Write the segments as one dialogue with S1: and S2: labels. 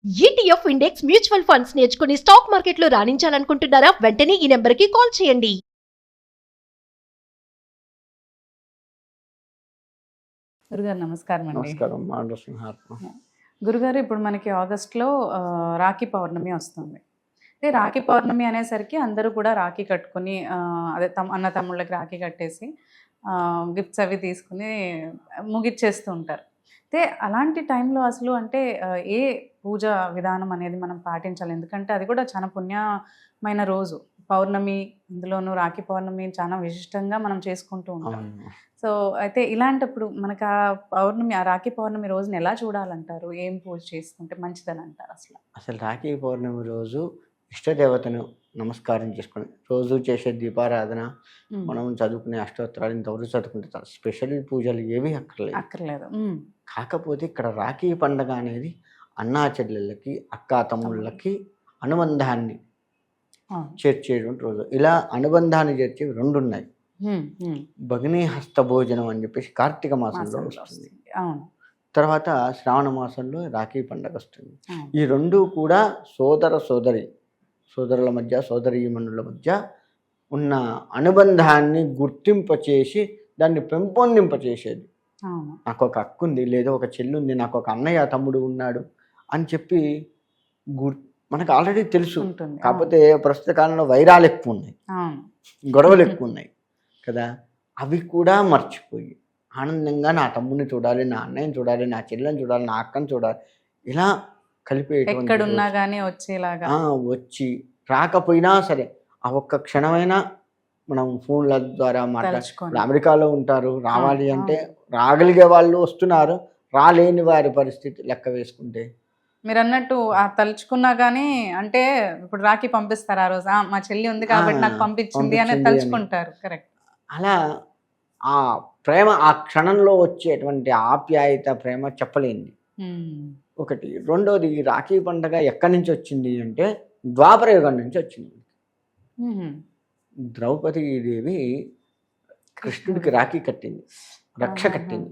S1: ETF index mutual funds నేర్చుకుని stock మార్కెట్లో రాణించాలనుకుంటున్నారా? వెంటనే ఈ నెంబర్కి కాల్ చేయండి.
S2: గురుగారు నమస్కారం అండి.
S3: నమస్కారం మా నరసింహాత్మ.
S2: గురుగారు ఇప్పుడు మనకి ఆగస్ట్లో రాఖీ పౌర్ణమి వస్తుంది. అంటే రాఖీ పౌర్ణమి అనేసరికి అందరూ కూడా రాఖీ కట్టుకుని అదే అన్న తమ్ముళ్ళకి రాఖీ కట్టేసి గిఫ్ట్స్ అవి తీసుకుని ముగిచ్చేస్తూ ఉంటారు. అయితే అలాంటి టైంలో అసలు అంటే ఏ పూజ విధానం అనేది మనం పాటించాలి? ఎందుకంటే అది కూడా చాలా పుణ్యమైన రోజు పౌర్ణమి, అందులోనూ రాఖీ పౌర్ణమి చాలా విశిష్టంగా మనం చేసుకుంటూ ఉంటాం. సో అయితే ఇలాంటప్పుడు మనకు ఆ రాఖీ పౌర్ణమి రోజుని ఎలా చూడాలంటారు? ఏం పూజ చేసుకుంటే మంచిదని అంటారు?
S3: అసలు రాఖీ పౌర్ణమి రోజు ఇష్టదేవతను నమస్కారం చేసుకుని రోజు చేసే దీపారాధన, మనం చదువుకునే అష్టోత్తరాలు ఇంతవరకు చదువుకుంటే చాలు. స్పెషల్ పూజలు ఏవి అక్కర్లేదు. కాకపోతే ఇక్కడ రాఖీ పండగ అనేది అన్నా చెల్లెళ్ళకి, అక్కా తమ్ముళ్ళకి అనుబంధాన్ని చేర్చేటువంటి రోజు. ఇలా అనుబంధాన్ని చేర్చేవి రెండు ఉన్నాయి. భగినీ హస్త భోజనం అని చెప్పేసి కార్తీక మాసంలో వస్తుంది. తర్వాత శ్రావణ మాసంలో రాఖీ పండగ వస్తుంది. ఈ రెండు కూడా సోదరుల మధ్య, సోదరీమణుల మధ్య ఉన్న అనుబంధాన్ని గుర్తింపచేసి దాన్ని పెంపొందింపచేసేది. నాకు ఒక అక్క ఉంది, లేదా ఒక చెల్లి ఉంది, నాకు ఒక అన్నయ్య తమ్ముడు ఉన్నాడు అని చెప్పి మనకు ఆల్రెడీ తెలుసు. కాకపోతే ప్రస్తుత కాలంలో వైరాలు ఎక్కువ ఉన్నాయి, గొడవలు ఎక్కువ ఉన్నాయి కదా. అవి కూడా మర్చిపోయి ఆనందంగా నా తమ్ముడిని చూడాలి, నా అన్నయ్యని చూడాలి, నా చెల్లెని చూడాలి, నా అక్కని చూడాలి, ఇలా కలిపేటువంటి వచ్చి రాకపోయినా సరే ఆ ఒక్క క్షణమైనా మనం ఫోన్ల ద్వారా మాట్లాడుకోవాలి. అమెరికాలో ఉంటారు, రావాలి అంటే రాగలిగే వాళ్ళు వస్తున్నారు, రాలేని వారి పరిస్థితి లెక్క వేసుకుంటే
S2: మీరు అన్నట్టు తలుచుకున్నా కానీ అంటే ఇప్పుడు రాఖీ పంపిస్తారు ఆ రోజు, మా చెల్లి ఉంది కాబట్టి నాకు పంపించింది అని తలుచుకుంటారు. కరెక్ట్.
S3: అలా ఆ ప్రేమ ఆ క్షణంలో వచ్చేటువంటి ఆప్యాయత, ప్రేమ చెప్పలేంది. ఒకటి. రెండోది, రాఖీ పండగ ఎక్కడి నుంచి వచ్చింది అంటే ద్వాపర యుగం నుంచి వచ్చింది. ద్రౌపదీదేవి కృష్ణుడికి రాఖీ కట్టింది, రక్ష కట్టింది.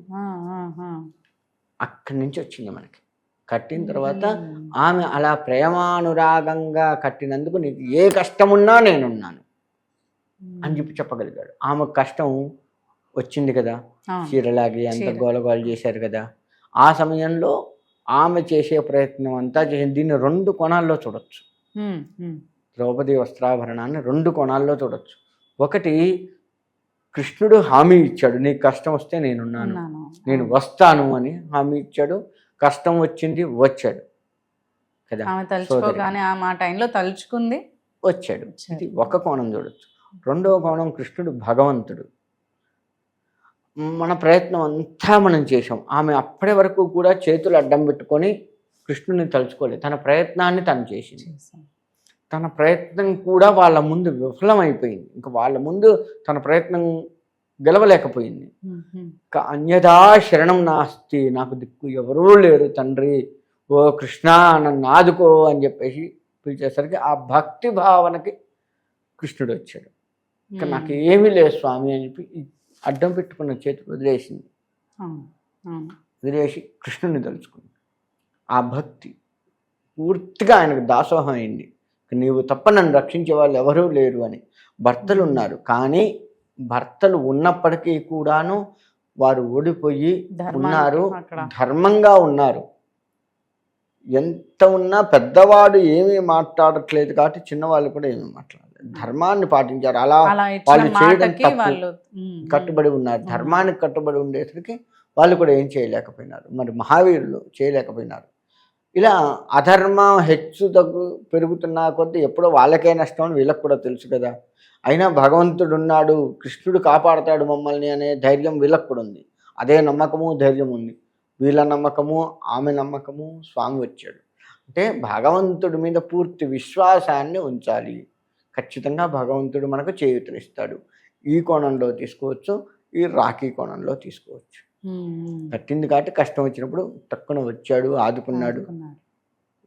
S3: అక్కడి నుంచి వచ్చింది మనకి. కట్టిన తర్వాత ఆమె అలా ప్రేమానురాగంగా కట్టినందుకు నీకు ఏ కష్టమున్నా నేనున్నాను అని చెప్పగలిగాడు. ఆమె కష్టం వచ్చింది కదా, చీరలాగి అంత గోలగోల చేశారు కదా. ఆ సమయంలో ఆమె చేసే ప్రయత్నం అంతా చేసింది. దీన్ని రెండు కోణాల్లో చూడొచ్చు. ద్రౌపది వస్త్రాభరణాన్ని రెండు కోణాల్లో చూడొచ్చు. ఒకటి, కృష్ణుడు హామీ ఇచ్చాడు, నీకు కష్టం వస్తే నేనున్నాను, నేను వస్తాను అని హామీ ఇచ్చాడు. కష్టం వచ్చింది, వచ్చాడు కదా,
S2: తలుచుకుంది,
S3: వచ్చాడు. ఇది ఒక కోణం చూడొచ్చు. రెండవ కోణం, కృష్ణుడు భగవంతుడు. మన ప్రయత్నం అంతా మనం చేసాం, ఆమె అప్పటి వరకు కూడా చేతులు అడ్డం పెట్టుకొని కృష్ణుడిని తలుచుకోలేదు. తన ప్రయత్నాన్ని తను చేసింది. తన ప్రయత్నం కూడా వాళ్ళ ముందు విఫలమైపోయింది. ఇంకా వాళ్ళ ముందు తన ప్రయత్నం గెలవలేకపోయింది. అన్యదా శరణం నాస్తి, నాకు దిక్కు ఎవరూ లేరు తండ్రి, ఓ కృష్ణ నన్ను ఆదుకో అని చెప్పేసి పిలిచేసరికి ఆ భక్తి భావనకి కృష్ణుడు వచ్చాడు. ఇంకా నాకు ఏమీ లేదు స్వామి అని చెప్పి అడ్డం పెట్టుకున్న చేతులు వదిలేసింది. వదిలేసి కృష్ణుడిని తలుచుకుంది. ఆ భక్తి పూర్తిగా ఆయనకు దాసోహం అయింది. నీవు తప్ప నన్ను రక్షించే వాళ్ళు ఎవరూ లేరు అని. భర్తలు ఉన్నారు, కానీ భర్తలు ఉన్నప్పటికీ కూడాను వారు ఓడిపోయి ఉన్నారు, ధర్మంగా ఉన్నారు. ఎంత ఉన్నా పెద్దవాడు ఏమీ మాట్లాడట్లేదు కాబట్టి చిన్నవాళ్ళు కూడా ఏమీ మాట్లాడలేదు, ధర్మాన్ని పాటించారు. అలా వాళ్ళు చేయడం తప్పు, కట్టుబడి ఉన్నారు. ధర్మానికి కట్టుబడి ఉండేసరికి వాళ్ళు కూడా ఏం చేయలేకపోయినారు. మరి మహావీరులు చేయలేకపోయినారు. ఇలా అధర్మం హెచ్చు తగ్గు పెరుగుతున్న కొద్దీ ఎప్పుడో వాళ్ళకే నష్టం అని వీళ్ళకి కూడా తెలుసు కదా. అయినా భగవంతుడు ఉన్నాడు, కృష్ణుడు కాపాడతాడు మమ్మల్ని అనే ధైర్యం వీళ్ళకి కూడా ఉంది. అదే నమ్మకము, ధైర్యం ఉంది. వీళ్ళ నమ్మకము, ఆమె నమ్మకము, స్వామి వచ్చాడు. అంటే భగవంతుడి మీద పూర్తి విశ్వాసాన్ని ఉంచాలి. ఖచ్చితంగా భగవంతుడు మనకు చేయూతనిస్తాడు. ఈ కోణంలో తీసుకోవచ్చు, ఈ రాఖీ కోణంలో తీసుకోవచ్చు. కట్టింది కాబట్టి కష్టం వచ్చినప్పుడు తక్కువ వచ్చాడు, ఆదుకున్నాడు,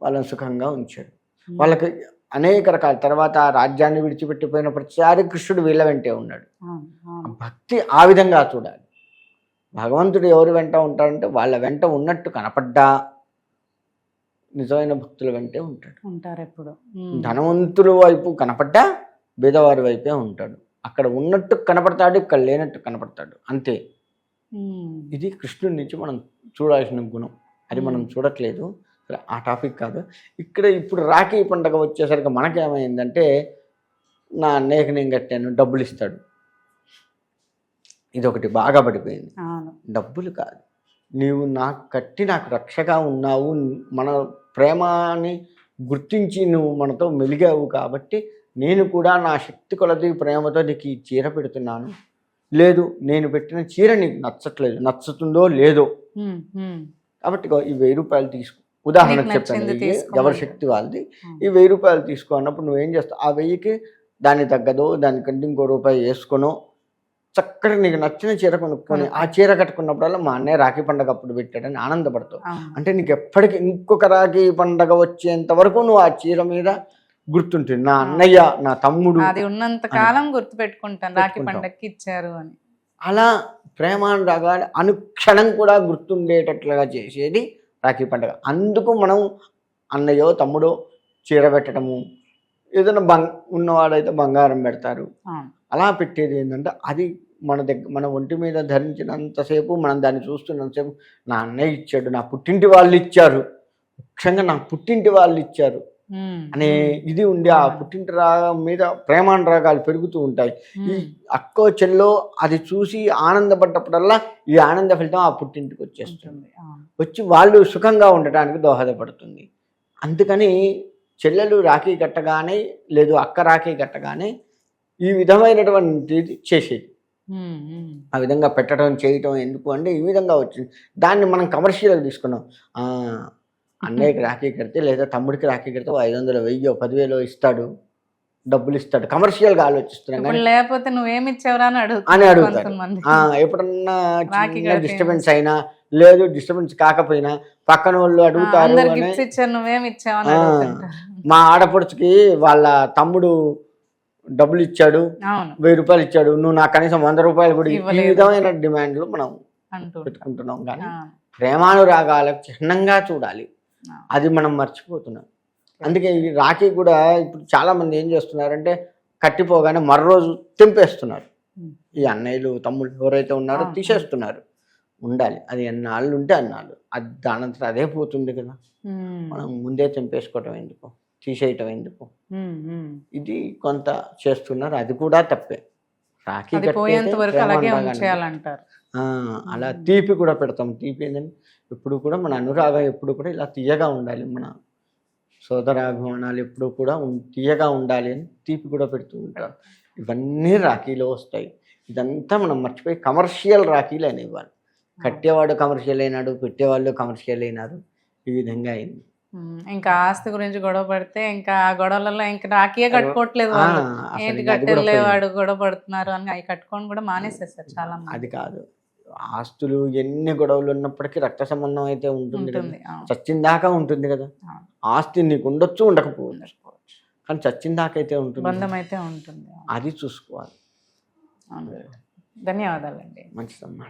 S3: వాళ్ళని సుఖంగా ఉంచాడు. వాళ్ళకి అనేక రకాల తర్వాత రాజ్యాన్ని విడిచిపెట్టిపోయిన ప్రతిసారి కృష్ణుడు వీళ్ళ వెంటే ఉన్నాడు. భక్తి ఆ విధంగా చూడాలి. భగవంతుడు ఎవరు వెంట ఉంటాడంటే వాళ్ళ వెంట ఉన్నట్టు కనపడ్డా నిజమైన భక్తుల వెంటే ఉంటాడు.
S2: ఉంటారు ఎప్పుడు.
S3: ధనవంతుల వైపు కనపడ్డా బీదవారి వైపే ఉంటాడు. అక్కడ ఉన్నట్టు కనపడతాడు, ఇక్కడ లేనట్టు కనపడతాడు, అంతే. ఇది కృష్ణుడి నుంచి మనం చూడాల్సిన గుణం. అది మనం చూడట్లేదు. సరే, ఆ టాపిక్ కాదు. ఇక్కడ ఇప్పుడు రాఖీ పండగ వచ్చేసరికి మనకేమైందంటే, నా అన్నయ్యకి నేను కట్టాను, డబ్బులు ఇస్తాడు. ఇదొకటి బాగా పడిపోయింది. డబ్బులు కాదు, నీవు నాకు కట్టి నాకు రక్షగా ఉన్నావు, మన ప్రేమని గుర్తించి నువ్వు మనతో మెలిగావు కాబట్టి నేను కూడా నా శక్తి కొలది ప్రేమతో నీకు ఈ చీర పెడుతున్నాను. లేదు, నేను పెట్టిన చీర నీకు నచ్చట్లేదు, నచ్చుతుందో లేదో, కాబట్టి ఈ 1000 రూపాయలు తీసుకో. ఉదాహరణ చెప్పాను, ఎవరి శక్తి వాళ్ళది. ఈ 1000 రూపాయలు తీసుకో అన్నప్పుడు నువ్వేం చేస్తావు? ఆ 1000కి దాన్ని తగ్గదో దానికంటే ఇంకో రూపాయి వేసుకొనో చక్కగా నీకు నచ్చిన చీర కొనుక్కొని ఆ చీర కట్టుకున్నప్పుడల్లా మా అన్నయ్య రాఖీ పండగ అప్పుడు పెట్టాడని ఆనందపడతావు. అంటే నీకు ఎప్పటికీ ఇంకొక రాఖీ పండగ వచ్చేంత వరకు నువ్వు ఆ చీర మీద గుర్తుంటుంది, నా అన్నయ్య, నా తమ్ముడు,
S2: అది ఉన్నంత కాలం గుర్తు పెట్టుకుంటాను రాఖీ పండగకి ఇచ్చారు అని.
S3: అలా ప్రేమానురాగాలు అనుక్షణం కూడా గుర్తుండేటట్లుగా చేసేది రాఖీ పండగ. అందుకు మనం అన్నయ్యో తమ్ముడో చీర పెట్టడము, ఏదైనా ఉన్నవాడైతే బంగారం పెడతారు. అలా పెట్టేది ఏంటంటే, అది మన ఒంటి మీద ధరించినంతసేపు, మనం దాన్ని చూస్తున్నంతసేపు నా అన్నయ్య ఇచ్చాడు, నా పుట్టింటి వాళ్ళు ఇచ్చారు, ముఖ్యంగా నా పుట్టింటి వాళ్ళు ఇచ్చారు అనే ఇది ఉండి ఆ పుట్టింటి రాగం మీద ప్రేమానురాగాలు పెరుగుతూ ఉంటాయి. ఈ అక్కో చెల్లో అది చూసి ఆనందపడ్డప్పుడల్లా ఈ ఆనంద ఫలితం ఆ పుట్టింటికి వచ్చేస్తుంది, వచ్చి వాళ్ళు సుఖంగా ఉండటానికి దోహదపడుతుంది. అందుకని చెల్లెలు రాఖీ కట్టగానే, లేదు అక్క రాఖీ కట్టగానే ఈ విధమైనటువంటిది చేసేది. ఆ విధంగా పెట్టడం చేయటం ఎందుకు అంటే ఈ విధంగా వచ్చింది. దాన్ని మనం కమర్షియల్గా తీసుకున్నాం. అన్నయ్యకి రాఖీ కడితే లేదా తమ్ముడికి రాఖీ కడితే 500, 1000, 10,000 ఇస్తాడు, డబ్బులు ఇస్తాడు, కమర్షియల్గా ఆలోచిస్తున్నాం.
S2: లేకపోతే నువ్వేమి ఇచ్చావురా అని
S3: అడుగుతారు. ఎప్పుడన్నా డిస్టర్బెన్స్ అయినా, లేదు డిస్టర్బెన్స్ కాకపోయినా పక్కన వాళ్ళు అడుగుతారు. మా ఆడపడుచుకి వాళ్ళ తమ్ముడు డబ్బులు ఇచ్చాడు, 1000 రూపాయలు ఇచ్చాడు, నువ్వు నాకు కనీసం 100 రూపాయలు కూడా, ఈ విధమైన డిమాండ్లు మనం పెట్టుకుంటున్నాం. కానీ ప్రేమానురాగాలకు చిహ్నంగా చూడాలి, అది మనం మర్చిపోతున్నాం. అందుకే ఈ రాఖీ కూడా ఇప్పుడు చాలా మంది ఏం చేస్తున్నారంటే, కట్టిపోగానే మరో రోజు తెంపేస్తున్నారు. ఈ అన్నయ్యలు తమ్ముళ్ళు ఎవరైతే ఉన్నారో తీసేస్తున్నారు. ఉండాలి, అది ఎన్నాళ్ళు ఉంటే అన్నాళ్ళు, అది దానంతట అదే పోతుంది కదా. మనం ముందే తెంపేసుకోవటం ఎందుకు, తీసేయటం ఎందుకు, ఇది కొంత చేస్తున్నారు. అది కూడా తప్పే. రాఖీ అలా తీపి కూడా పెడతాం. తీపి ఏంటంటే ఎప్పుడు కూడా మన అనురాగం ఎప్పుడు కూడా ఇలా తీయగా ఉండాలి, మన సోదరాభిమానాలు ఎప్పుడు కూడా తీయగా ఉండాలి అని తీపి కూడా పెడుతూ ఉంటారు. ఇవన్నీ రాఖీలో వస్తాయి. ఇదంతా మనం మర్చిపోయి కమర్షియల్ రాఖీలు అనేవాళ్ళు. కట్టేవాడు కమర్షియల్ అయినాడు, పెట్టేవాళ్ళు కమర్షియల్ అయినారు. ఈ విధంగా అయింది.
S2: ఇంకా ఆస్తి గురించి గొడవ పడితే ఇంకా ఆ గొడవలలో ఇంకా రాఖీయే కట్టుకోవట్లేదు, ఏంటి కట్టేవాడు గొడవ పడుతున్నారు అని అవి కట్టుకొని కూడా మానేసేస్తారు చాలా మంది.
S3: అది కాదు, ఆస్తులు ఎన్ని గొడవలు ఉన్నప్పటికీ రక్త సంబంధం అయితే ఉంటుంది కదా, చచ్చిందాకా ఉంటుంది కదా. ఆస్తి నీకు ఉండొచ్చు, ఉండకపోవచ్చు, కానీ చచ్చిందాకా అయితే ఉంటుంది,
S2: బంధం అయితే ఉంటుంది.
S3: అది చూసుకోవాలి.
S2: ధన్యవాదాలండి.
S3: మంచిదమ్మా.